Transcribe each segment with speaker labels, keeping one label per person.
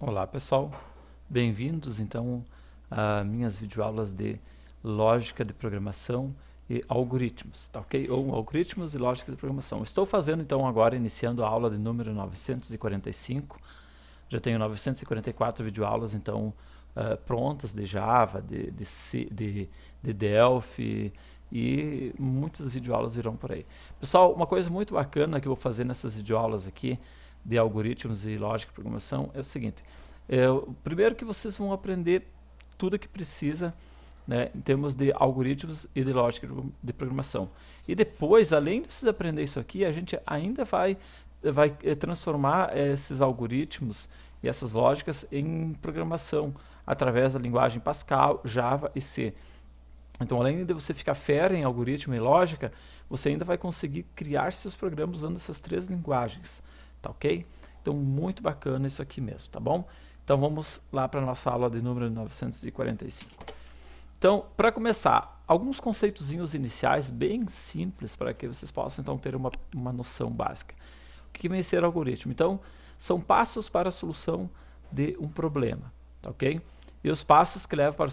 Speaker 1: Olá pessoal, bem-vindos então a minhas videoaulas de lógica de programação e algoritmos, tá ok? Ou algoritmos e lógica de programação. Estou fazendo então agora, iniciando a aula de número 945, já tenho 944 videoaulas então prontas de Java, de Delphi e muitas videoaulas virão por aí. Pessoal, uma coisa muito bacana que eu vou fazer nessas videoaulas aqui de algoritmos e lógica de programação é o seguinte, primeiro que vocês vão aprender tudo que precisa, né, em termos de algoritmos e de lógica de programação. E depois, além de vocês aprender isso aqui, a gente ainda vai transformar esses algoritmos e essas lógicas em programação através da linguagem Pascal, Java e C. Então, além de você ficar fera em algoritmo e lógica, você ainda vai conseguir criar seus programas usando essas três linguagens, tá ok? Então, muito bacana isso aqui mesmo, tá bom? Então, vamos lá para a nossa aula de número 945. Então, para começar, alguns conceitozinhos iniciais bem simples para que vocês possam então ter uma noção básica. O que vem ser algoritmo? Então, são passos para a solução de um problema, tá ok? E os passos que levam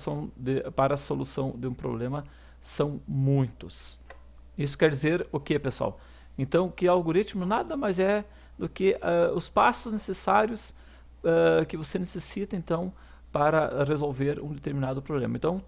Speaker 1: para a solução de um problema são muitos. Isso quer dizer o que, pessoal? Então, que algoritmo nada mais é do que os passos necessários que você necessita, então, para resolver um determinado problema. Então,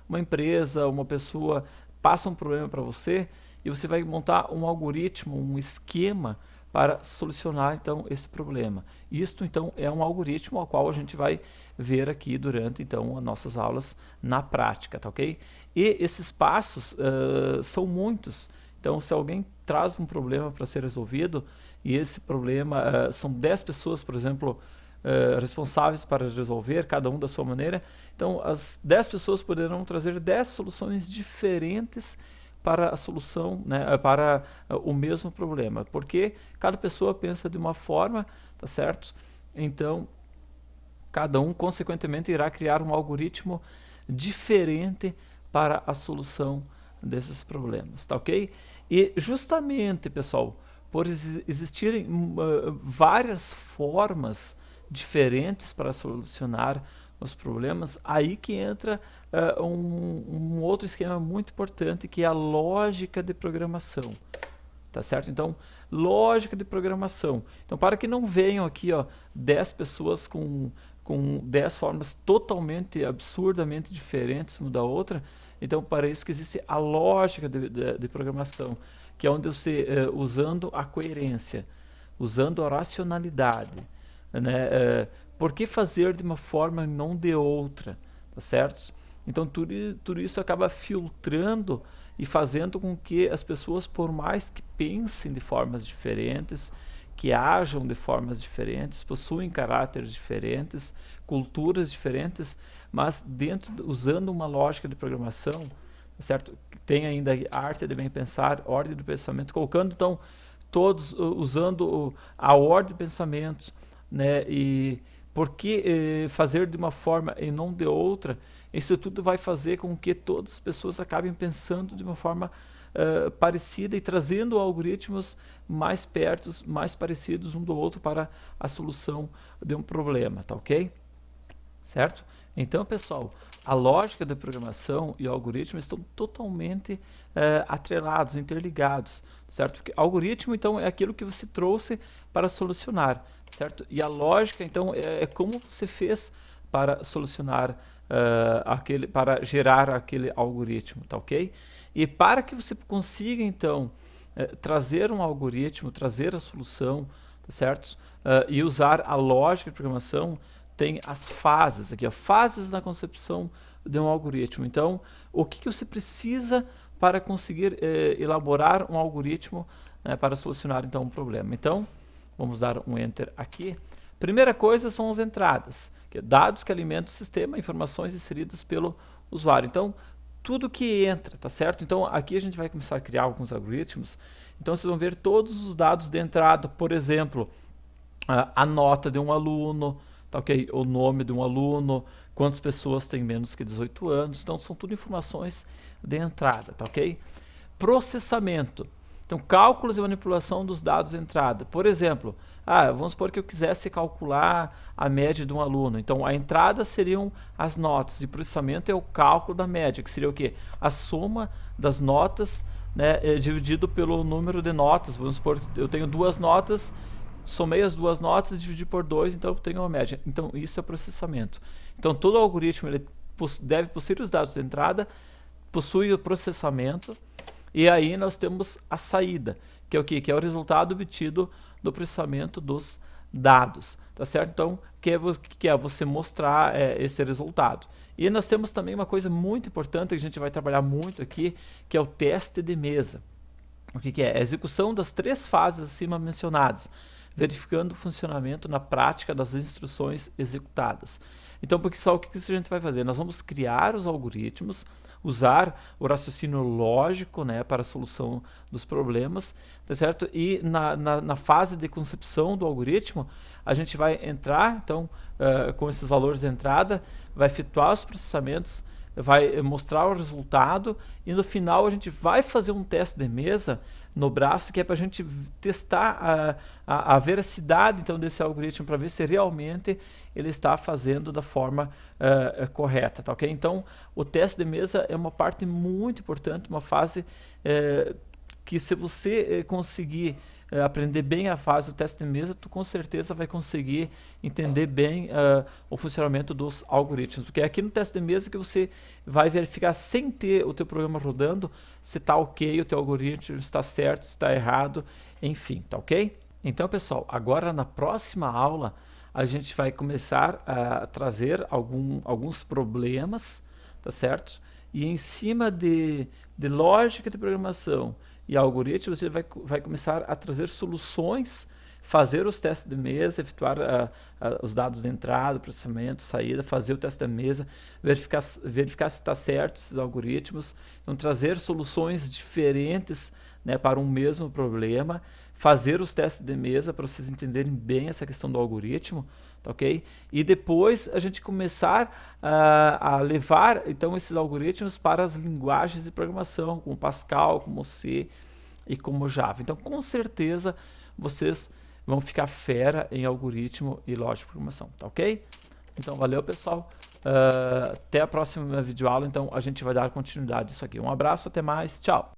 Speaker 1: uma empresa, uma pessoa passa um problema para você e você vai montar um algoritmo, um esquema para solucionar então esse problema. Isto então é um algoritmo ao qual a gente vai ver aqui durante então as nossas aulas na prática, tá ok? E esses passos são muitos. Então, se alguém traz um problema para ser resolvido e esse problema são 10 pessoas, por exemplo, responsáveis para resolver, cada um da sua maneira, então as 10 pessoas poderão trazer 10 soluções diferentes para a solução, né, para o mesmo problema, porque cada pessoa pensa de uma forma, tá certo? Então, cada um, consequentemente, irá criar um algoritmo diferente para a solução desses problemas, tá ok? E justamente, pessoal, por existirem várias formas diferentes para solucionar os problemas, aí que entra um outro esquema muito importante, que é a lógica de programação, tá certo? Então, lógica de programação. Então, para que não venham aqui 10 pessoas com 10 formas totalmente, absurdamente diferentes uma da outra, então para isso que existe a lógica de programação, que é onde você, usando a coerência, usando a racionalidade, né, por que fazer de uma forma e não de outra, tá certo? Então tudo isso acaba filtrando e fazendo com que as pessoas, por mais que pensem de formas diferentes, que ajam de formas diferentes, possuem caráteres diferentes, culturas diferentes, mas usando uma lógica de programação, certo? Tem ainda a arte de bem pensar, ordem do pensamento, colocando então todos usando a ordem de pensamentos, né? E por que fazer de uma forma e não de outra? Isso tudo vai fazer com que todas as pessoas acabem pensando de uma forma parecida e trazendo algoritmos mais perto, mais parecidos um do outro para a solução de um problema, tá ok? Certo? Então, pessoal, a lógica da programação e o algoritmo estão totalmente atrelados, interligados, certo? Porque algoritmo, então, é aquilo que você trouxe para solucionar, certo? E a lógica, então, é como você fez para solucionar para gerar aquele algoritmo, tá ok? E para que você consiga, então, trazer um algoritmo, trazer a solução, tá certo? E usar a lógica de programação, tem as fases aqui, fases na concepção de um algoritmo. Então, o que você precisa para conseguir elaborar um algoritmo, né, para solucionar então um problema? Então, vamos dar um Enter aqui. Primeira coisa são as entradas, que é dados que alimentam o sistema, informações inseridas pelo usuário. Então, tudo que entra, tá certo? Então, aqui a gente vai começar a criar alguns algoritmos. Então, vocês vão ver todos os dados de entrada, por exemplo, a nota de um aluno, tá ok? O nome de um aluno, quantas pessoas têm menos que 18 anos, então são tudo informações de entrada, tá ok? Processamento, então cálculos e manipulação dos dados de entrada, por exemplo, Vamos supor que eu quisesse calcular a média de um aluno. Então, a entrada seriam as notas, e processamento é o cálculo da média, que seria o quê? A soma das notas, né, dividido pelo número de notas. Vamos supor que eu tenho 2 notas, somei as 2 notas e dividi por 2, então eu tenho uma média. Então, isso é processamento. Então, todo algoritmo ele deve possuir os dados de entrada, possui o processamento, e aí nós temos a saída, que é o quê? Que é o resultado obtido do processamento dos dados, tá certo? Então, que é você mostrar esse resultado. E nós temos também uma coisa muito importante que a gente vai trabalhar muito aqui, que é o teste de mesa. O que é? A execução das 3 fases acima mencionadas, verificando o funcionamento na prática das instruções executadas. Então, porque só o que a gente vai fazer? Nós vamos criar os algoritmos, usar o raciocínio lógico, né, para a solução dos problemas, tá certo? E na fase de concepção do algoritmo, a gente vai entrar, então, com esses valores de entrada, vai efetuar os processamentos, vai mostrar o resultado, e no final a gente vai fazer um teste de mesa no braço, que é para a gente testar a veracidade então desse algoritmo, para ver se realmente ele está fazendo da forma correta, tá ok? Então, o teste de mesa é uma parte muito importante, uma fase que, se você conseguir aprender bem a fase do teste de mesa, tu com certeza vai conseguir entender bem o funcionamento dos algoritmos, porque é aqui no teste de mesa que você vai verificar, sem ter o teu programa rodando, se está ok o teu algoritmo, se está certo, se está errado, enfim, tá ok? Então, pessoal, agora na próxima aula a gente vai começar a trazer alguns problemas, tá certo? E em cima de lógica de programação e algoritmos, você vai começar a trazer soluções, fazer os testes de mesa, efetuar os dados de entrada, processamento, saída, fazer o teste da mesa, verificar se está certo esses algoritmos, então trazer soluções diferentes, né, para um mesmo problema, fazer os testes de mesa para vocês entenderem bem essa questão do algoritmo, tá ok? E depois a gente começar a levar então esses algoritmos para as linguagens de programação, como Pascal, como C e como Java. Então, com certeza, vocês vão ficar fera em algoritmo e lógica de programação, tá ok? Então, valeu, pessoal. Até a próxima videoaula, então a gente vai dar continuidade nisso aqui. Um abraço, até mais, tchau!